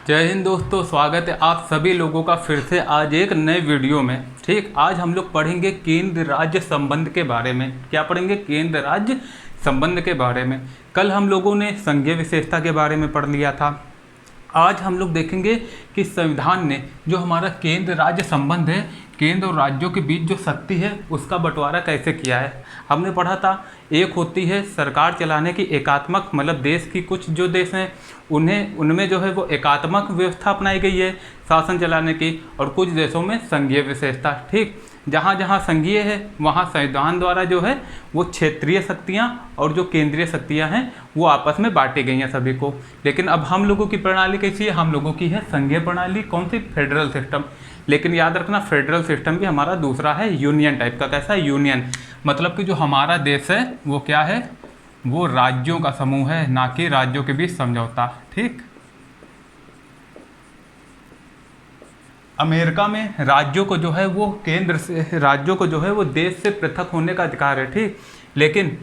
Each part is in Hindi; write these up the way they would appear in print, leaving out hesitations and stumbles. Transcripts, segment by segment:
जय हिंद दोस्तों, स्वागत है आप सभी लोगों का फिर से आज एक नए वीडियो में। ठीक, आज हम लोग पढ़ेंगे केंद्र राज्य संबंध के बारे में। क्या पढ़ेंगे? केंद्र राज्य संबंध के बारे में। कल हम लोगों ने संघीय विशेषता के बारे में पढ़ लिया था। आज हम लोग देखेंगे कि संविधान ने जो हमारा केंद्र राज्य संबंध है, केंद्र और राज्यों के बीच जो शक्ति है उसका बंटवारा कैसे किया है। हमने पढ़ा था एक होती है सरकार चलाने की एकात्मक, मतलब देश की कुछ जो देश हैं उनमें जो है वो एकात्मक व्यवस्था अपनाई गई है शासन चलाने की, और कुछ देशों में संघीय विशेषता। ठीक, जहाँ जहाँ संघीय है वहाँ संविधान द्वारा जो है वो क्षेत्रीय शक्तियाँ और जो केंद्रीय शक्तियाँ हैं वो आपस में बांटी गई हैं सभी को। लेकिन अब हम लोगों की प्रणाली कैसी है? हम लोगों की है संघीय प्रणाली। कौन सी? Federal system. लेकिन याद रखना फेडरल सिस्टम भी हमारा दूसरा है, यूनियन टाइप का। कैसा है? यूनियन। मतलब कि जो हमारा देश है वो क्या है? वो राज्यों का समूह है, ना कि राज्यों के बीच समझौता। ठीक, अमेरिका में राज्यों को जो है वो केंद्र से, राज्यों को जो है वो देश से पृथक होने का अधिकार है। ठीक, लेकिन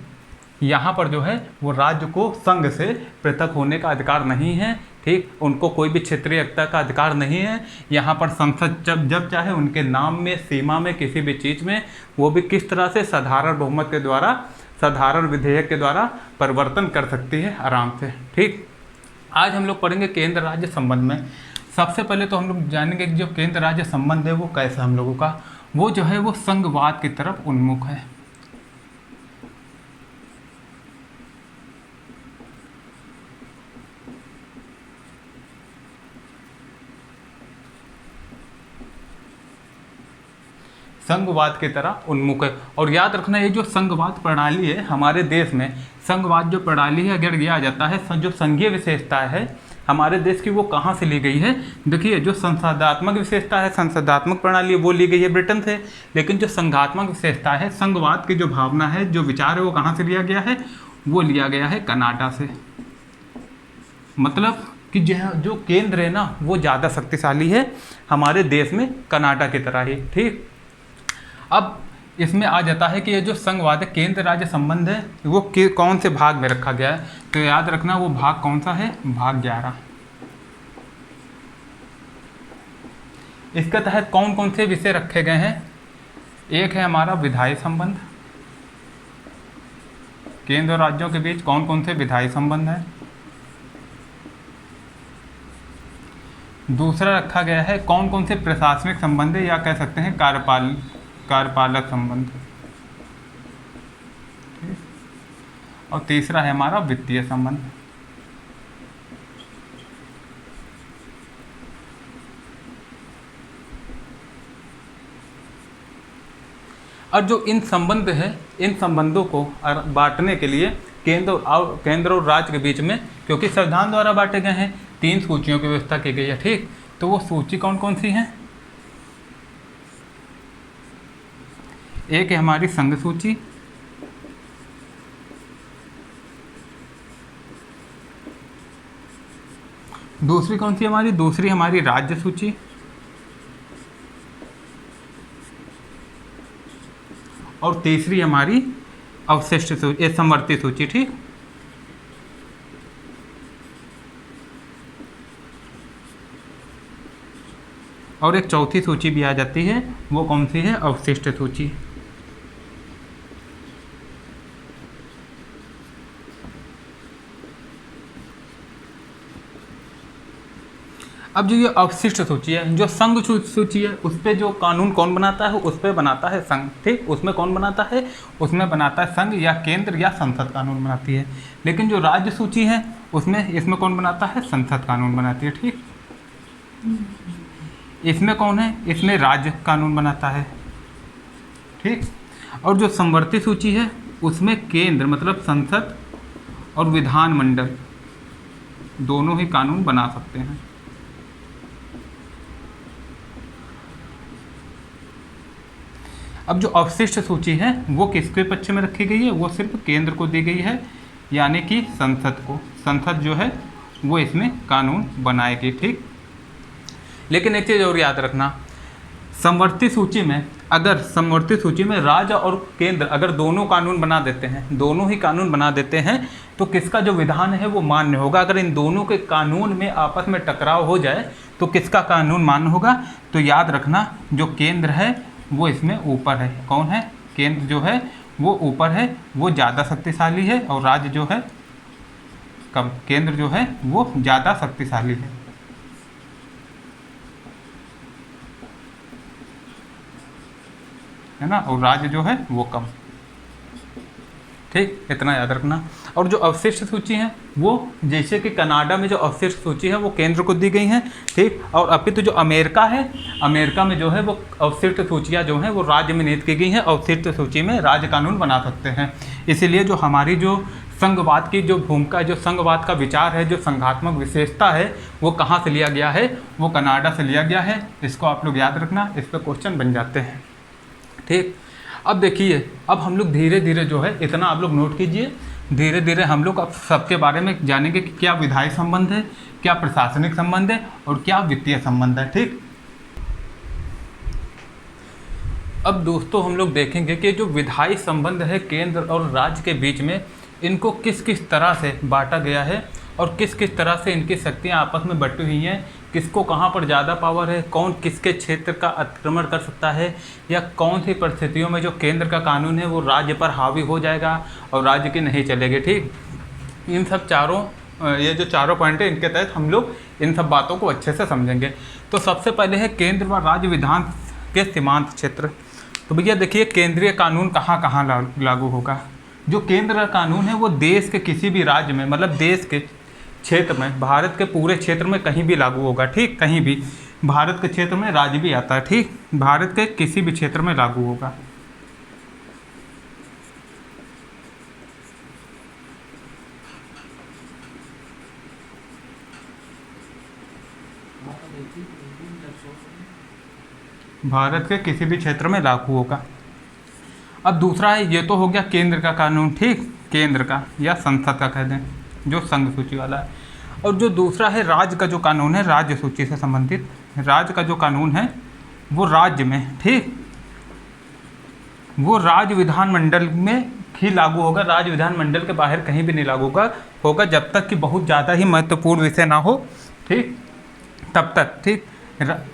यहाँ पर जो है वो राज्य को संघ से पृथक होने का अधिकार नहीं है। ठीक, उनको कोई भी क्षेत्रीय एकता का अधिकार नहीं है। यहाँ पर संसद जब चाहे उनके नाम में, सीमा में, किसी भी चीज़ में वो भी किस तरह से साधारण बहुमत के द्वारा, साधारण विधेयक के द्वारा परिवर्तन कर सकती है आराम से। ठीक, आज हम लोग पढ़ेंगे केंद्र राज्य संबंध में। सबसे पहले तो हम लोग जानेंगे कि जो केंद्र राज्य संबंध है वो कैसा हम लोगों का, वो जो है वो संघवाद की तरफ उन्मुख है। संघवाद की तरह उन्मुख है। और याद रखना ये जो संघवाद प्रणाली है हमारे देश में, संघवाद जो प्रणाली है, अगर यह आ जाता है जो संघीय विशेषता है हमारे देश की, वो कहाँ से ली गई है? देखिए, जो संसदात्मक विशेषता है, संसदात्मक प्रणाली वो ली गई है ब्रिटेन से। लेकिन जो संघात्मक विशेषता है, संघवाद की जो भावना है, जो विचार है, वो कहाँ से लिया गया है? वो लिया गया है कनाडा से। मतलब कि जो केंद्र है ना वो ज़्यादा शक्तिशाली है हमारे देश में, कनाडा की तरह ही। ठीक, अब इसमें आ जाता है कि ये जो संघवाद है, केंद्र राज्य संबंध है, वो कौन से भाग में रखा गया है? तो याद रखना वो भाग कौन सा है? भाग 11। इसके तहत कौन कौन से विषय रखे गए हैं? एक है हमारा विधायी संबंध। केंद्र और राज्यों के बीच कौन कौन से विधायी संबंध है? दूसरा रखा गया है कौन कौन से प्रशासनिक संबंध है, या कह सकते हैं कार्यपालक संबंध। और तीसरा है हमारा वित्तीय संबंध। और जो इन संबंध है, इन संबंधों को बांटने के लिए केंद्र और राज्य के बीच में, क्योंकि संविधान द्वारा बांटे गए हैं, 3 सूचियों की व्यवस्था की गई है। ठीक, तो वो सूची कौन कौन सी है? एक है हमारी संघ सूची, दूसरी कौन सी हमारी? दूसरी हमारी राज्य सूची, और तीसरी हमारी अवशिष्ट सूची, समवर्ती सूची। ठीक, और एक चौथी सूची भी आ जाती है, वो कौन सी है? अवशिष्ट सूची। अब जो ये अवशिष्ट सूची है, जो संघ सूची है, उस पर जो कानून कौन बनाता है? उस पर बनाता है संघ। ठीक, उसमें कौन बनाता है? उसमें बनाता है संघ, या केंद्र या संसद कानून बनाती है। लेकिन जो राज्य सूची है इसमें कौन बनाता है? संसद कानून बनाती है। ठीक, इसमें कौन है? इसमें राज्य कानून बनाता है। ठीक, और जो समवर्ती सूची है उसमें केंद्र मतलब संसद और विधानमंडल दोनों ही कानून बना सकते हैं। अब जो अवशिष्ट सूची है वो किसके पक्ष में रखी गई है? वो सिर्फ केंद्र को दी गई है, यानी कि संसद को। संसद जो है वो इसमें कानून बनाएगी। ठीक, लेकिन एक चीज़ और याद रखना, समवर्ती सूची में अगर समवर्ती सूची में राज्य और केंद्र अगर दोनों कानून बना देते हैं, दोनों ही कानून बना देते हैं, तो किसका जो विधान है वो मान्य होगा। अगर इन दोनों के कानून में आपस में टकराव हो जाए तो किसका कानून मान्य होगा। तो याद रखना जो केंद्र है वो इसमें ऊपर है। कौन है? केंद्र जो है वो ऊपर है, वो ज़्यादा शक्तिशाली है, और राज्य जो है कम। केंद्र जो है वो ज़्यादा शक्तिशाली है ना, और राज्य जो है वो कम। ठीक, इतना याद रखना। और जो अवशिष्ट सूची है वो जैसे कि कनाडा में जो अवशिष्ट सूची है वो केंद्र को दी गई हैं, ठीक। और अपितु जो अमेरिका है, अमेरिका में जो है वो अवशिष्ट सूचियाँ जो हैं वो राज्य में निहित की गई हैं। अवशिष्ट सूची में राज्य कानून बना सकते हैं। इसीलिए जो हमारी जो संघवाद की जो भूमिका, जो संघवाद का विचार है, जो संघात्मक विशेषता है, वो कहाँ से लिया गया है? वो कनाडा से लिया गया है। इसको आप लोग याद रखना, इस पर क्वेश्चन बन जाते हैं, ठीक। अब देखिए, अब हम लोग धीरे धीरे जो है, इतना आप लोग नोट कीजिए, धीरे धीरे हम लोग अब सबके बारे में जानेंगे कि क्या विधायी संबंध है, क्या प्रशासनिक संबंध है, और क्या वित्तीय संबंध है, ठीक। अब दोस्तों हम लोग देखेंगे कि जो विधायी संबंध है केंद्र और राज्य के बीच में, इनको किस किस तरह से बांटा गया है और किस किस तरह से इनकी शक्तियाँ आपस में बटी हुई हैं, किसको कहाँ पर ज़्यादा पावर है, कौन किसके क्षेत्र का अतिक्रमण कर सकता है, या कौन सी परिस्थितियों में जो केंद्र का कानून है वो राज्य पर हावी हो जाएगा और राज्य की नहीं चलेगी, ठीक। इन सब चारों ये जो चारों पॉइंट है, इनके तहत हम लोग इन सब बातों को अच्छे से समझेंगे। तो सबसे पहले है केंद्र व राज्य विधान के सीमांत क्षेत्र। तो भैया देखिए, केंद्रीय कानून कहाँ कहाँ लागू होगा। जो केंद्र का कानून है वो देश के किसी भी राज्य में, मतलब देश के क्षेत्र में, भारत के पूरे क्षेत्र में कहीं भी लागू होगा, ठीक। कहीं भी, भारत के क्षेत्र में राज्य भी आता है, ठीक। भारत के किसी भी क्षेत्र में लागू होगा। भारत के किसी भी क्षेत्र में लागू होगा। अब दूसरा है, ये तो हो गया केंद्र का कानून, ठीक। केंद्र का या संसद का कह दें, जो संघ सूची वाला है। और जो दूसरा है राज्य का जो कानून है, राज्य सूची से संबंधित राज्य का जो कानून है वो राज्य में, ठीक, वो राज्य विधानमंडल में ही लागू होगा। राज्य विधानमंडल के बाहर कहीं भी नहीं लागू होगा जब तक कि बहुत ज़्यादा ही महत्वपूर्ण विषय ना हो, ठीक, तब तक, ठीक।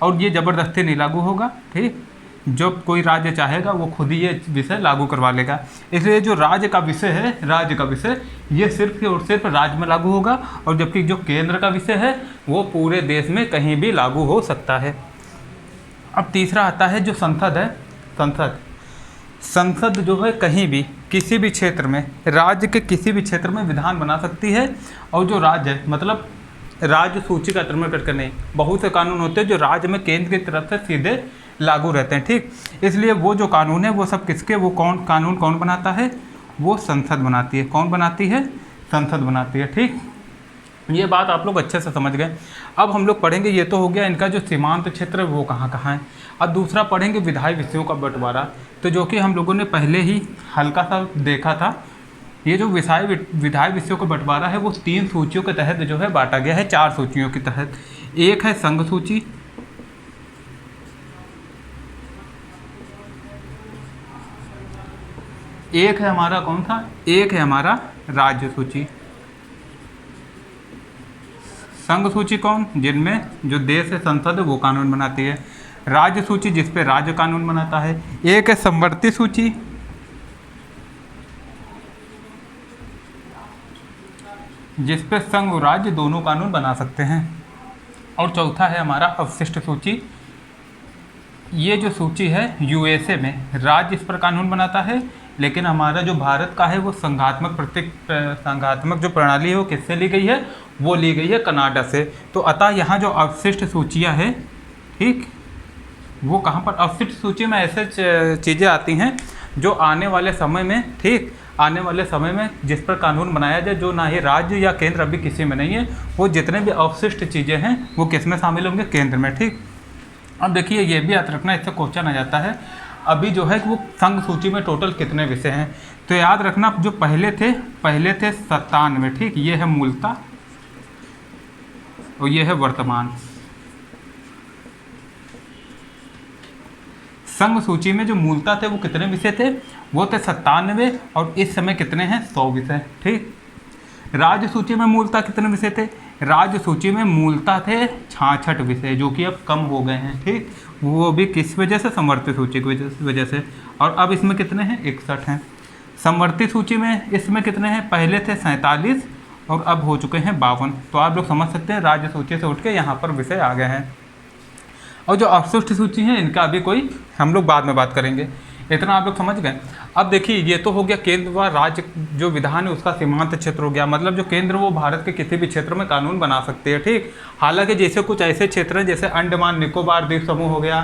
और ये ज़बरदस्ती नहीं लागू होगा, ठीक। जब कोई राज्य चाहेगा वो खुद ही ये विषय लागू करवा लेगा। इसलिए जो राज्य का विषय है, राज्य का विषय ये सिर्फ और सिर्फ राज्य में लागू होगा, और जबकि जो केंद्र का विषय है वो पूरे देश में कहीं भी लागू हो सकता है। अब तीसरा आता है जो संसद है। संसद जो है कहीं भी, किसी भी क्षेत्र में, राज्य के किसी भी क्षेत्र में विधान बना सकती है। और जो राज्य है, मतलब राज्य सूची का अतिक्रमण करके नहीं, बहुत से कानून होते हैं जो राज्य में केंद्र की तरफ से सीधे लागू रहते हैं, ठीक। इसलिए वो जो कानून है वो सब किसके, वो कानून कौन बनाता है? वो संसद बनाती है। कौन बनाती है? संसद बनाती है, ठीक। ये बात आप लोग अच्छे से समझ गए। अब हम लोग पढ़ेंगे, ये तो हो गया इनका जो सीमांत क्षेत्र है वो कहाँ कहाँ है। अब दूसरा पढ़ेंगे विधायी विषयों का बंटवारा, तो जो कि हम लोगों ने पहले ही हल्का सा देखा था। ये जो विधायी विषयों का बंटवारा है वो 3 सूचियों के तहत जो है बांटा गया है, 4 सूचियों के तहत। एक है संघ सूची, एक है हमारा कौन सा, एक है हमारा राज्य सूची। संघ सूची कौन, जिनमें जो देश है, संसद है, वो कानून बनाती है। राज्य सूची जिस पे राज्य कानून बनाता है। एक है समवर्ती सूची, जिस पे संघ और राज्य दोनों कानून बना सकते हैं। और चौथा है हमारा अवशिष्ट सूची। ये जो सूची है यूएसए में राज्य इस पर कानून बनाता है, लेकिन हमारा जो भारत का है वो संघात्मक जो प्रणाली है वो किससे ली गई है? वो ली गई है कनाडा से। तो अतः यहाँ जो अवशिष्ट सूचियाँ हैं, ठीक, वो कहाँ पर, अवशिष्ट सूची में ऐसे चीज़ें आती हैं जो आने वाले समय में, ठीक, आने वाले समय में जिस पर कानून बनाया जाए, जो ना ही राज्य या केंद्र अभी किसी में नहीं है, वो जितने भी अवशिष्ट चीज़ें हैं वो किस में शामिल होंगे? केंद्र में, ठीक। अब देखिए, ये भी याद रखना, इससे क्वेश्चन आ जाता है अभी जो है कि वो संघ सूची में टोटल कितने विषय हैं। तो याद रखना, जो पहले थे 97, ठीक, ये है मूलता और ये है वर्तमान। संघ सूची में जो मूलतः थे वो कितने विषय थे, वो थे 97 और इस समय कितने हैं 100 विषय। ठीक, राज्य सूची में मूलतः कितने विषय थे, राज्य सूची में मूलतः थे 66 विषय, जो कि अब कम हो गए हैं। ठीक, वो भी किस वजह से, समवर्ती सूची की वजह से। और अब इसमें कितने हैं 61 हैं। समवर्ती सूची में इसमें कितने हैं, पहले थे 47 और अब हो चुके हैं 52। तो आप लोग समझ सकते हैं राज्य सूची से उठ के यहाँ पर विषय आ गए हैं। और जो अवशिष्ट सूची है इनका अभी कोई हम लोग बाद में बात करेंगे। इतना आप लोग समझ गए। अब देखिए ये तो हो गया केंद्र व राज्य जो विधान है उसका सीमांत क्षेत्र हो गया, मतलब जो केंद्र वो भारत के किसी भी क्षेत्र में कानून बना सकती है। ठीक, हालांकि जैसे कुछ ऐसे क्षेत्र हैं जैसे अंडमान निकोबार द्वीप समूह हो गया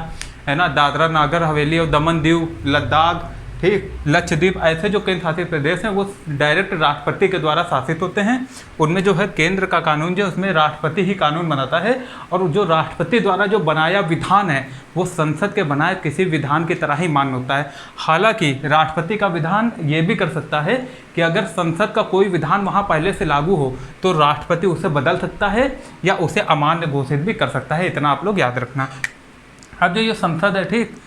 है ना, दादरा नागर हवेली और दमन दीव, लद्दाख, ठीक, लक्षद्वीप, ऐसे जो केंद्र शासित प्रदेश हैं वो डायरेक्ट राष्ट्रपति के द्वारा शासित होते हैं। उनमें जो है केंद्र का कानून जो उसमें राष्ट्रपति ही कानून बनाता है, और जो राष्ट्रपति द्वारा जो बनाया विधान है वो संसद के बनाए किसी विधान की तरह ही मान्य होता है। हालांकि राष्ट्रपति का विधान ये भी कर सकता है कि अगर संसद का कोई विधान वहाँ पहले से लागू हो तो राष्ट्रपति उसे बदल सकता है या उसे अमान्य घोषित भी कर सकता है। इतना आप लोग याद रखना। अब जो ये संसद है, ठीक,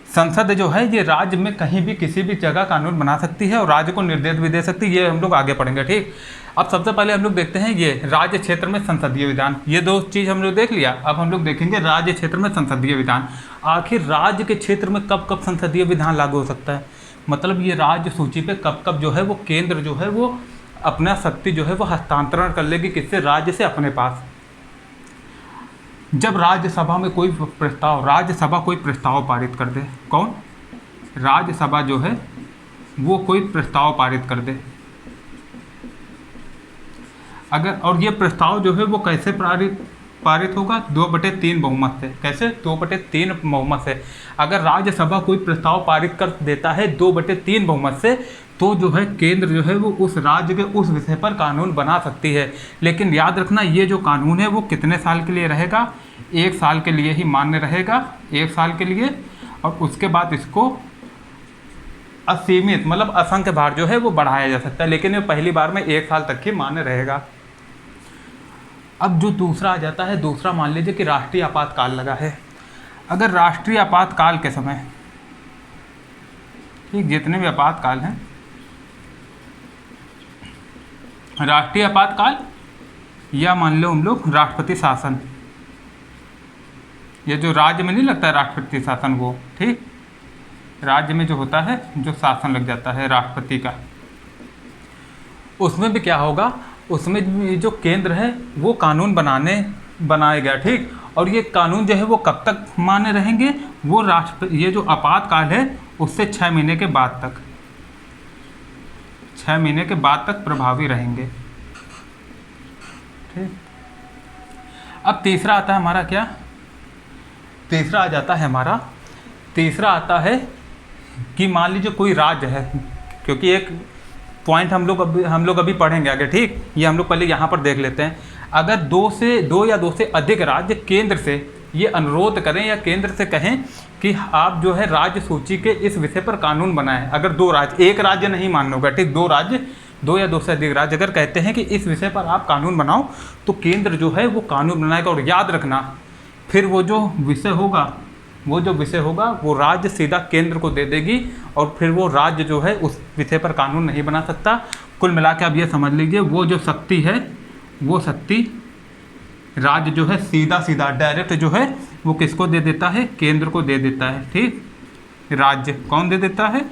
संसद जो है ये राज्य में कहीं भी किसी भी जगह कानून बना सकती है और राज्य को निर्देश भी दे सकती है। ये हम लोग आगे पढ़ेंगे। ठीक, अब सबसे पहले हम लोग देखते हैं ये राज्य क्षेत्र में संसदीय विधान। ये दो चीज़ हम लोग देख लिया। अब हम लोग देखेंगे राज्य क्षेत्र में संसदीय विधान। आखिर राज्य के क्षेत्र में कब कब संसदीय विधान लागू हो सकता है, मतलब ये राज्य सूची पे कब कब जो है वो केंद्र जो है वो अपना शक्ति जो है वो हस्तांतरण कर लेगी किससे, राज्य से अपने पास। जब राज्यसभा में कोई प्रस्ताव, राज्यसभा कोई प्रस्ताव पारित कर दे, कौन, राज्यसभा जो है वो कोई प्रस्ताव पारित कर दे अगर, और ये प्रस्ताव जो है वो कैसे पारित होगा, 2/3 बहुमत से। कैसे, 2/3 बहुमत से। अगर राज्यसभा कोई प्रस्ताव पारित कर देता है 2/3 बहुमत से, तो जो है केंद्र जो है वो उस राज्य के उस विषय पर कानून बना सकती है। लेकिन याद रखना ये जो कानून है वो कितने साल के लिए रहेगा, 1 साल के लिए ही मान्य रहेगा, 1 साल के लिए। और उसके बाद इसको असीमित मतलब असंख्य बार जो है वो बढ़ाया जा सकता है, लेकिन ये पहली बार में 1 साल तक ही मान्य रहेगा। अब जो दूसरा आ जाता है, दूसरा मान लीजिए कि राष्ट्रीय आपातकाल लगा है। अगर राष्ट्रीय आपातकाल के समय, ठीक, जितने भी आपातकाल हैं, राष्ट्रीय आपातकाल या मान लो हम लोग राष्ट्रपति शासन, ये जो राज्य में नहीं लगता है राष्ट्रपति शासन, वो ठीक, राज्य में जो होता है जो शासन लग जाता है राष्ट्रपति का, उसमें भी क्या होगा, उसमें भी जो केंद्र है वो कानून बनाएगा। ठीक, और ये कानून जो है वो कब तक मान्य रहेंगे, वो ये जो आपातकाल है उससे 6 महीने के बाद तक, 6 महीने के बाद तक प्रभावी रहेंगे। ठीक, अब तीसरा आता है हमारा क्या, तीसरा आ जाता है हमारा, तीसरा आता है कि मान लीजिए कोई राज्य है, क्योंकि एक पॉइंट हम लोग अभी पढ़ेंगे आगे। ठीक, ये हम लोग पहले यहाँ पर देख लेते हैं। अगर 2 या 2 से अधिक राज्य केंद्र से ये अनुरोध करें या केंद्र से कहें कि आप जो है राज्य सूची के इस विषय पर कानून बनाएं, अगर 2 राज्य, एक राज्य नहीं मान्य होगा, ठीक, 2 राज्य, 2 या 2 से अधिक राज्य अगर कहते हैं कि इस विषय पर आप कानून बनाओ, तो केंद्र जो है वो कानून बनाएगा। और याद रखना, फिर वो जो विषय होगा वो राज्य सीधा केंद्र को दे देगी, और फिर वो राज्य जो है उस विषय पर कानून नहीं बना सकता। कुल मिला के आप ये समझ लीजिए, वो जो शक्ति है वो शक्ति राज्य जो है सीधा डायरेक्ट जो है वो किसको दे देता है, केंद्र को दे देता है। ठीक, राज्य कौन दे देता है,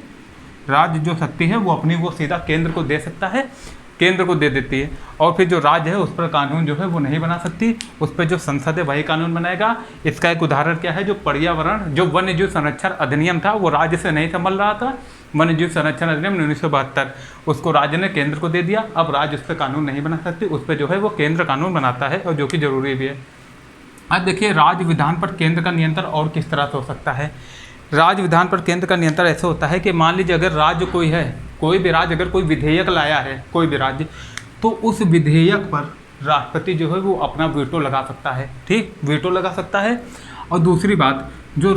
राज्य जो शक्ति है वो अपनी वो सीधा केंद्र को दे सकता है, केंद्र को दे देती है। और फिर जो राज्य है उस पर कानून जो है वो नहीं बना सकती, उस पर जो संसद है वही कानून बनाएगा। इसका एक उदाहरण क्या है, जो पर्यावरण, जो वन्य जीव संरक्षण अधिनियम था वो राज्य से नहीं संभल रहा था, वन्य जीव संरक्षण अधिनियम 1972, उसको राज्य ने केंद्र को दे दिया। अब राज्य उस पर कानून नहीं बना सकती, उस पर जो है वो केंद्र कानून बनाता है, और जो कि जरूरी भी है। अब देखिए राज्य विधान पर केंद्र का नियंत्रण और किस तरह से हो सकता है। राज्य विधान पर केंद्र का नियंत्रण ऐसे होता है कि मान लीजिए अगर राज्य कोई है, कोई भी राज्य अगर कोई विधेयक लाया है, कोई भी राज्य, तो उस विधेयक पर राष्ट्रपति जो है वो अपना वीटो लगा सकता है। ठीक, वीटो लगा सकता है। और दूसरी बात, जो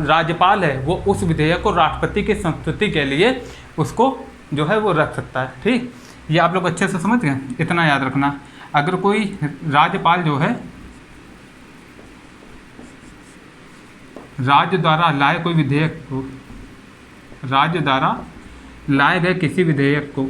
राज्यपाल है वो उस विधेयक को राष्ट्रपति की संस्तुति के लिए उसको जो है वो रख सकता है। ठीक, ये आप लोग अच्छे से समझ गए, इतना याद रखना। अगर कोई राज्यपाल जो है राज्य द्वारा लाए कोई विधेयक को, राज्य द्वारा लाए गए किसी विधेयक को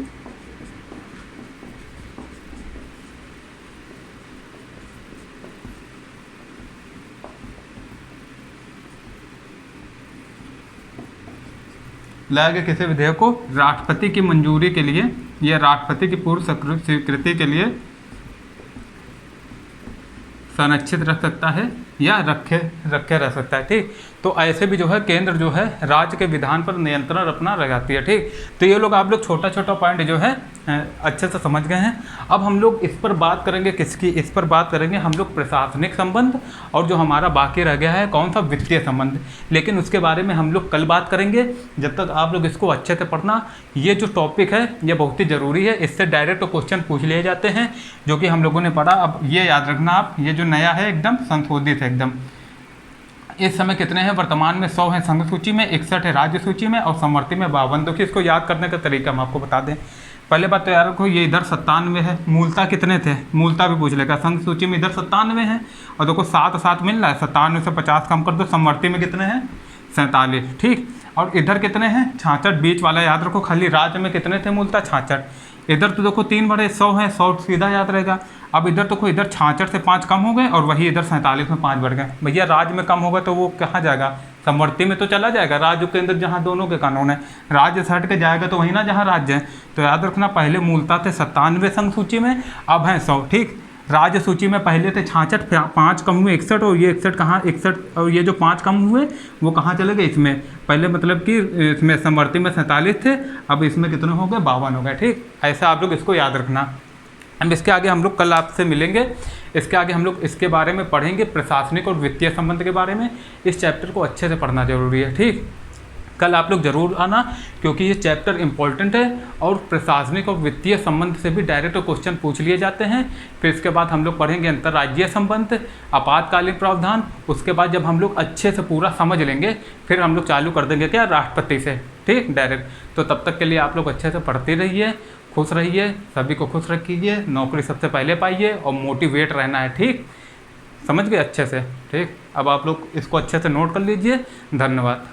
लाए गए किसी विधेयक को राष्ट्रपति की मंजूरी के लिए या राष्ट्रपति की पूर्व स्वीकृति के लिए संरक्षित रख सकता है या रखे रह सकता है। ठीक, तो ऐसे भी जो है केंद्र जो है राज्य के विधान पर नियंत्रण अपना लगाती है। ठीक, तो ये लोग आप लोग छोटा छोटा पॉइंट जो है अच्छे से समझ गए हैं। अब हम लोग इस पर बात करेंगे, किसकी, इस पर बात करेंगे हम लोग प्रशासनिक संबंध, और जो हमारा बाकी रह गया है कौन सा, वित्तीय संबंध। लेकिन उसके बारे में हम लोग कल बात करेंगे। जब तक आप लोग इसको अच्छे से पढ़ना, ये जो टॉपिक है ये बहुत ही ज़रूरी है, इससे डायरेक्ट क्वेश्चन पूछ लिए जाते हैं जो कि हम लोगों ने पढ़ा। अब ये याद रखना आप, ये जो नया है एकदम संशोधित है एकदम। इस समय कितने हैं, वर्तमान में 100 हैं संघ सूची में, 61 है राज्य सूची में और समवर्ती में 52। देखिए इसको याद करने का तरीका हम आपको बता दें। पहले बात तो यार रखो, ये इधर 97 है, मूलता कितने थे, मूलता भी पूछ लेगा। संघ सूची में इधर 97 है और देखो 7 7 मिल रहा है, 97 से 50 कम कर दो, समवर्ती में कितने हैं 47। ठीक, और इधर कितने हैं 66, बीच वाला याद रखो। खाली राज्य में कितने थे मूलता 66। इधर तो देखो 3 बड़े 100 है, 100 सीधा याद रहेगा। अब इधर तो इधर 66 से 5 कम हो गए और वही इधर 47 में 5 बढ़ गए। भैया राज्य में कम होगा तो वो कहाँ जाएगा, समवर्ती में तो चला जाएगा। राज्य के अंदर जहाँ दोनों के कानून है, राज्य से हट के जाएगा तो वही ना जहाँ राज्य है। तो याद रखना, पहले मूलता थे 97 संघ सूची में, अब हैं 100। ठीक, राज्य सूची में पहले थे 66, 5 कम हुए 61, और ये 61 कहाँ 61, और ये जो 5 कम हुए वो कहाँ चले गए, इसमें। पहले मतलब कि इसमें समवर्ती में 47 थे, अब इसमें कितने हो गए 52 हो गए। ठीक, ऐसा आप लोग इसको याद रखना। अब इसके आगे हम लोग कल आपसे मिलेंगे, इसके आगे हम लोग इसके बारे में पढ़ेंगे, प्रशासनिक और वित्तीय संबंध के बारे में। इस चैप्टर को अच्छे से पढ़ना जरूरी है। ठीक, कल आप लोग जरूर आना क्योंकि ये चैप्टर इंपॉर्टेंट है और प्रशासनिक और वित्तीय संबंध से भी डायरेक्ट क्वेश्चन पूछ लिए जाते हैं। फिर इसके बाद हम लोग पढ़ेंगे अंतर्राज्यीय संबंध, आपातकालीन प्रावधान। उसके बाद जब हम लोग अच्छे से पूरा समझ लेंगे फिर हम लोग चालू कर देंगे क्या, राष्ट्रपति से। ठीक, डायरेक्ट। तो तब तक के लिए आप लोग अच्छे से पढ़ते रहिए, खुश रहिए, सभी को खुश रखिए, नौकरी सबसे पहले पाइए और मोटिवेट रहना है। ठीक, समझ गए अच्छे से। ठीक, अब आप लोग इसको अच्छे से नोट कर लीजिए। धन्यवाद।